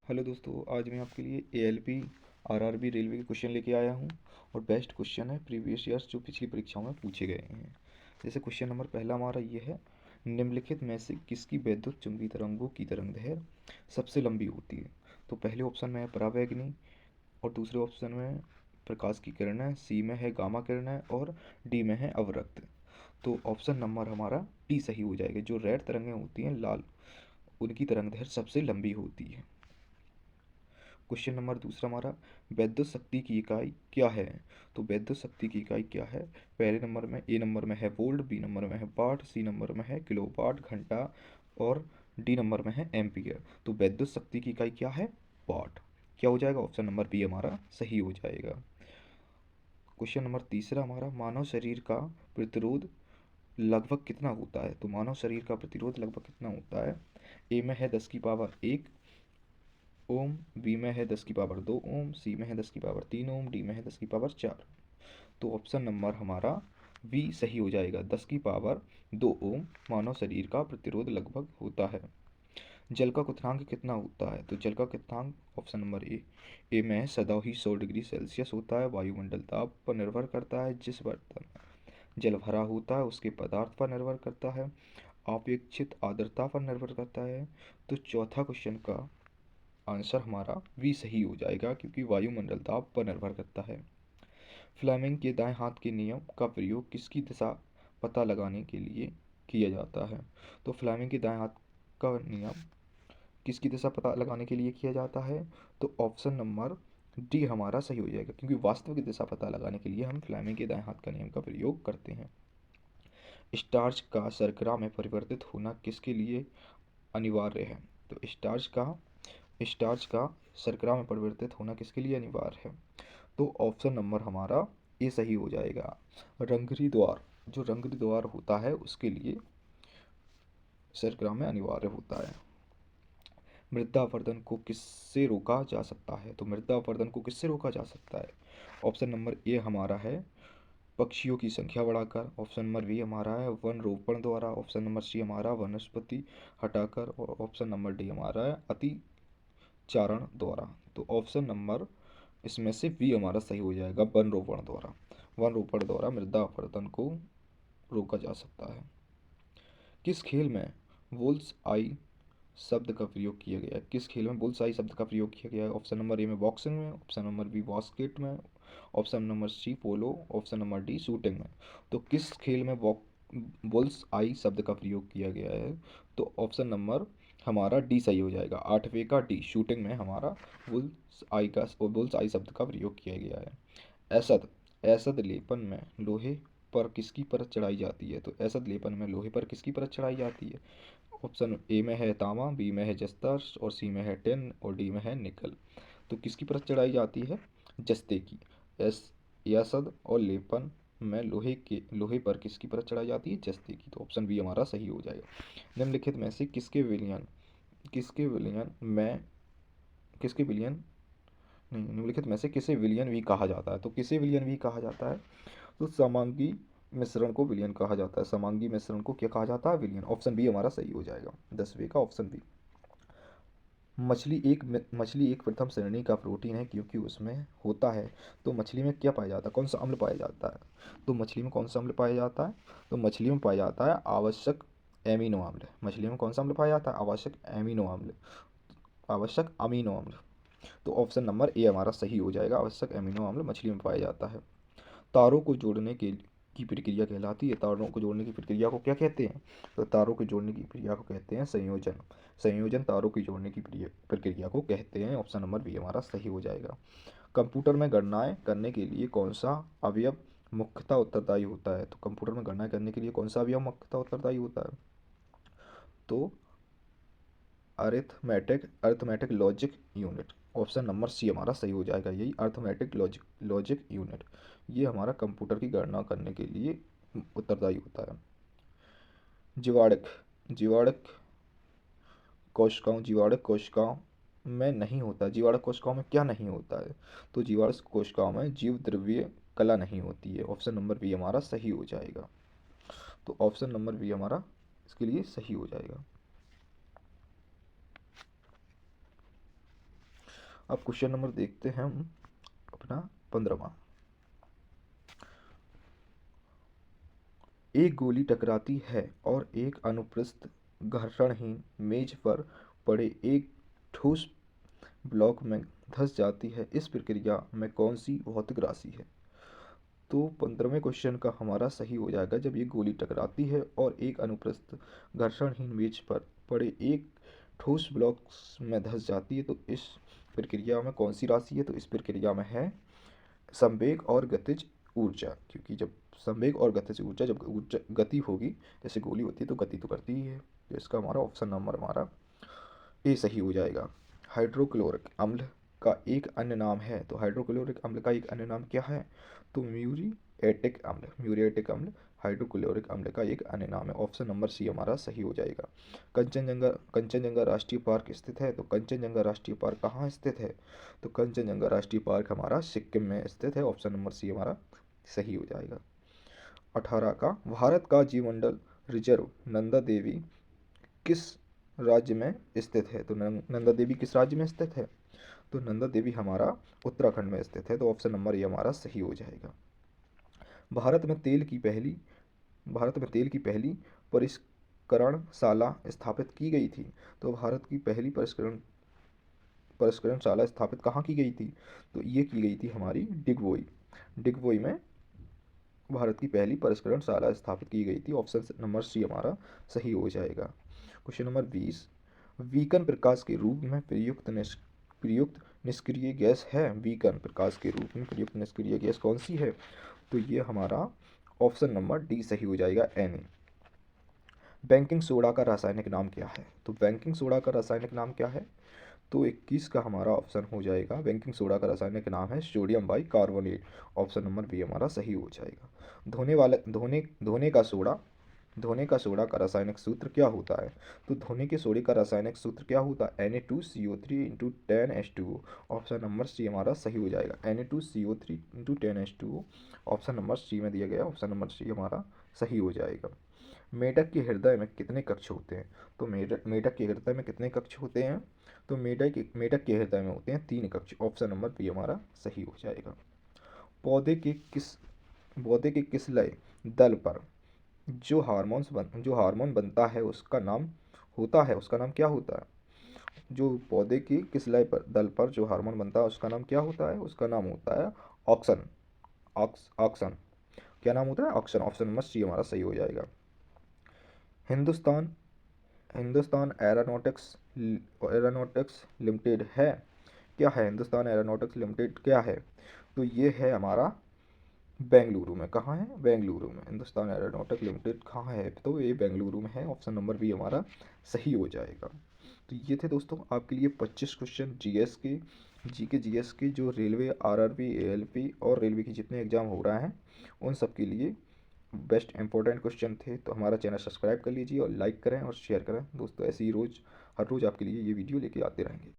Hello दोस्तों, आज मैं आपके लिए एएलपी आरआरबी रेलवे के क्वेश्चन लेके आया हूँ। और बेस्ट क्वेश्चन है प्रीवियस ईयर्स जो पिछली परीक्षाओं में पूछे गए हैं। जैसे क्वेश्चन नंबर पहला हमारा ये है, निम्नलिखित में से किसकी वैद्युत चुंबकीय तरंगों की तरंगदैर्घ्य सबसे लंबी होती है। तो पहले ऑप्शन में है परावैगनी, और दूसरे ऑप्शन में प्रकाश की किरणें, सी में है गामा किरणें, और डी में है अवरक्त। तो ऑप्शन नंबर हमारा डी सही हो जाएगा। जो रेड तरंगें होती हैं लाल, उनकी तरंगदैर्घ्य सबसे लंबी होती है। क्वेश्चन नंबर दूसरा हमारा, वैद्युत शक्ति की इकाई क्या है। तो वैद्युत शक्ति की इकाई क्या है। पहले नंबर में ए नंबर में है वोल्ट, बी नंबर में है वाट, सी नंबर में है किलोवाट घंटा, और डी नंबर में है एम्पियर। तो वैद्युत शक्ति की इकाई क्या है, वाट। क्या हो जाएगा, ऑप्शन नंबर बी हमारा सही हो जाएगा। क्वेश्चन नंबर तीसरा हमारा, मानव शरीर का प्रतिरोध लगभग कितना होता है। तो मानव शरीर का प्रतिरोध लगभग कितना होता है। ए में है 10 की पावर 1 ओम, बी में है 10 की पावर 2 ओम, सी में है 10 की पावर 3 ओम, डी में है 10 की पावर 4। तो ऑप्शन नंबर हमारा बी सही हो जाएगा। 10 की पावर 2 ओम मानव शरीर का प्रतिरोध लगभग होता है। जल का क्वथनांक कितना होता है। तो जल का क्वथनांक ऑप्शन नंबर ए में है सदा ही 100 डिग्री सेल्सियस होता है। वायुमंडल ताप पर निर्भर करता है। जिस बर्तन में जल भरा होता है उसके पदार्थ पर निर्भर करता है। अपेक्षित आर्द्रता पर निर्भर करता है। तो चौथा क्वेश्चन का आंसर हमारा बी सही हो जाएगा, क्योंकि वायुमंडल दाब पर निर्भर करता है। फ्लेमिंग के दाएं हाथ के नियम का प्रयोग किसकी दिशा पता लगाने के लिए किया जाता है। तो फ्लेमिंग के दाएं हाथ का नियम किसकी दिशा पता लगाने के लिए किया जाता है। तो ऑप्शन नंबर डी हमारा सही हो जाएगा, क्योंकि वास्तविक दिशा पता लगाने के लिए हम फ्लेमिंग के दाएं हाथ का नियम का प्रयोग करते हैं। स्टार्च का शर्करा में परिवर्तित होना किसके लिए अनिवार्य है। तो स्टार्च का शर्करा में परिवर्तित होना किसके लिए अनिवार्य है। तो ऑप्शन नंबर हमारा ए सही हो जाएगा। रंगरी द्वार, जो रंगरी द्वार होता है उसके लिए शर्करा में अनिवार्य होता है। मृदावर्धन को किससे रोका जा सकता है। तो मृदावर्धन को किससे रोका जा सकता है। ऑप्शन नंबर ए हमारा है पक्षियों की संख्या बढ़ाकर, ऑप्शन नंबर बी हमारा है वन रोपण द्वारा, ऑप्शन नंबर सी हमारा वनस्पति हटाकर, और ऑप्शन नंबर डी हमारा है अति चारण द्वारा। तो ऑप्शन नंबर इसमें से बी हमारा सही हो जाएगा, वन रोपण द्वारा। वन रोपण द्वारा मृदा अपरदन को रोका जा सकता है। किस खेल में बुल्स आई शब्द का प्रयोग किया गया है। किस खेल में बुल्स आई शब्द का प्रयोग किया गया है। ऑप्शन नंबर ए में बॉक्सिंग में, ऑप्शन नंबर बी बास्केट में, ऑप्शन नंबर सी पोलो, ऑप्शन नंबर डी शूटिंग में। तो किस खेल में बुल्स आई शब्द का प्रयोग किया गया है। तो ऑप्शन नंबर हमारा डी सही हो जाएगा, 8वें का डी, शूटिंग में हमारा बुल्स आई शब्द का प्रयोग किया गया है। एसद एसद लेपन में लोहे पर किसकी परत चढ़ाई जाती है। तो एसद लेपन में लोहे पर किसकी परत चढ़ाई जाती है। ऑप्शन ए में है तांबा, बी में है जस्ता, और सी में है टिन, और डी में है निकल। तो किसकी परत चढ़ाई जाती है, जस्ते की। एस यासद और लेपन में लोहे पर किसकी परत चढ़ाई जाती है, जस्ते की। तो ऑप्शन बी हमारा सही हो जाएगा। निम्नलिखित में से किसके विलयन में किसके विलयन नहीं निम्नलिखित में से किसे विलयन भी कहा जाता है। तो किसे विलयन भी कहा जाता है। तो समांगी मिश्रण को विलयन कहा जाता है। समांगी मिश्रण को क्या कहा जाता है, विलयन। ऑप्शन बी हमारा सही हो जाएगा, 10वें का ऑप्शन बी। मछली एक प्रथम श्रेणी का प्रोटीन है, क्योंकि उसमें होता है। तो मछली में क्या पाया जाता है, कौन सा अम्ल पाया जाता है। तो मछली में कौन सा अम्ल पाया जाता है। तो मछली में पाया जाता है आवश्यक एमिनो अम्ल। मछली में कौन सा अम्ल पाया जाता है, आवश्यक अमीनो अम्ल। तो ऑप्शन नंबर ए हमारा सही हो जाएगा, आवश्यक एमिनो अम्ल मछली में पाया जाता है। तारों को जोड़ने की प्रक्रिया कहलाती है। तारों को जोड़ने की प्रक्रिया को क्या कहते हैं। तो तारों को जोड़ने की प्रक्रिया को कहते हैं संयोजन। संयोजन तारों की जोड़ने की प्रक्रिया को कहते हैं। ऑप्शन नंबर बी हमारा सही हो जाएगा। कंप्यूटर में गणनाएं करने के लिए कौन सा अवयव मुख्यतः उत्तरदायी होता है। तो कंप्यूटर में गणनाएं करने के लिए कौन सा अवयव मुख्यतः उत्तरदायी होता है। तो arithmetic logic unit. Option number C हमारा सही हो जाएगा, यही अरिथमेटिक लॉजिक यूनिट। ये हमारा कंप्यूटर की गणना करने के लिए उत्तरदायी होता है। जीवाणु जीवाणु जीवाणु कोशिकाओं में नहीं होता। जीवाणु कोशिकाओं में क्या नहीं होता है। तो जीवाणु कोशिकाओं में जीव द्रव्य कला नहीं होती है। ऑप्शन नंबर बी हमारा सही हो जाएगा। तो ऑप्शन नंबर बी हमारा इसके लिए सही हो जाएगा। अब क्वेश्चन नंबर देखते हैं हम अपना 15वां। एक गोली टकराती है और एक अनुप्रस्थ घर्षणहीन मेज पर पड़े एक ठोस ब्लॉक में धंस जाती है। इस प्रक्रिया में कौन सी भौतिक राशि है? तो 15वें क्वेश्चन का हमारा सही हो जाएगा, जब ये गोली टकराती है और एक अनुप्रस्थ घर्षणहीन मेज पर पड़े एक ठोस ब्लॉक में धंस जाती है, तो इस प्रक्रिया में कौन सी राशि है? तो इस प्रक्रिया में है संवेग और गतिज ऊर्जा, क्योंकि जब संवेग और गतिज ऊर्जा, जब ऊर्जा गति होगी, जैसे गोली होती है तो गति तो करती ही है। तो इसका हमारा ऑप्शन नंबर हमारा ए सही हो जाएगा। हाइड्रोक्लोरिक अम्ल का एक अन्य नाम है, तो हाइड्रोक्लोरिक अम्ल का एक अन्य नाम क्या है? तो म्यूरिएटिक अम्ल। म्यूरिएटिक अम्ल हाइड्रोक्लोरिक अम्ल का एक अन्य नाम है। ऑप्शन नंबर सी हमारा सही हो जाएगा। कंचनजंगा राष्ट्रीय पार्क स्थित है, तो कंचनजंगा राष्ट्रीय पार्क कहाँ स्थित है? तो कंचनजंगा राष्ट्रीय पार्क हमारा सिक्किम में स्थित है। ऑप्शन नंबर सी हमारा सही हो जाएगा। 18 का, भारत का जीवमंडल रिजर्व नंदा देवी किस राज्य में स्थित है? तो नंदा देवी किस राज्य में स्थित है? तो नंदा देवी हमारा उत्तराखंड में स्थित है। तो ऑप्शन नंबर ये हमारा सही हो जाएगा। भारत में तेल की पहली परिष्करणशाला स्थापित की गई थी। तो भारत की पहली परिष्करणशाला स्थापित कहाँ की गई थी? तो ये की गई थी हमारी डिगबोई में भारत की पहली परिष्करणशाला स्थापित की गई थी। ऑप्शन नंबर सी हमारा सही हो जाएगा। क्वेश्चन नंबर 20, वीकन प्रकाश के रूप में प्रयुक्त निष्क्रिय गैस है। वीकन प्रकाश के रूप में प्रयुक्त निष्क्रिय गैस कौन सी है? तो ये हमारा ऑप्शन नंबर डी सही हो जाएगा, Na। बेकिंग सोडा का रासायनिक नाम क्या है? तो बेकिंग सोडा का रासायनिक नाम क्या है? तो 21 का हमारा ऑप्शन हो जाएगा, बेकिंग सोडा का रासायनिक नाम है sodium bicarbonate. Option number B हमारा सही हो जाएगा। धोने का सोडा का रासायनिक सूत्र क्या होता है? तो धोने के सोडे का रासायनिक सूत्र क्या होता है? Na2CO3 into 10H2O। Option number C हमारा सही हो जाएगा, Na2CO3 into 10H2O। Option number सी में दिया गया, ऑप्शन नंबर सी हमारा सही हो जाएगा। मेढक के हृदय में कितने कक्ष होते हैं? तो मेढक के हृदय में कितने कक्ष होते हैं? तो मेढक के हृदय में होते हैं 3 कक्ष। ऑप्शन नंबर बी हमारा सही हो जाएगा। पौधे के किस लय दल पर जो हार्मोन बनता है उसका नाम क्या होता है? जो पौधे की किस लय पर दल पर जो हार्मोन बनता है उसका नाम क्या होता है? उसका नाम होता है ऑक्सन। ऑक्सन क्या नाम होता है? ऑक्सन। ऑप्शन नंबर सी हमारा सही हो जाएगा। हिंदुस्तान हिंदुस्तान एरोनॉटिक्स लिमिटेड है क्या है? हिंदुस्तान एरोनॉटिक्स लिमिटेड क्या है? तो ये है हमारा बेंगलुरु में। कहाँ है? बेंगलुरु में। हिंदुस्तान एरोनॉटिक्स लिमिटेड कहाँ है? तो ये बेंगलुरु में है। ऑप्शन नंबर बी हमारा सही हो जाएगा। तो ये थे दोस्तों आपके लिए 25 क्वेश्चन जीएस के जो रेलवे, आरआरबी, एएलपी और रेलवे की जितने एग्जाम हो रहा है उन सब के लिए बेस्ट इंपॉर्टेंट क्वेश्चन थे। तो हमारा चैनल सब्सक्राइब कर लीजिए और लाइक करें और शेयर करें दोस्तों। ऐसे ही हर रोज़ आपके लिए ये वीडियो लेके आते रहेंगे।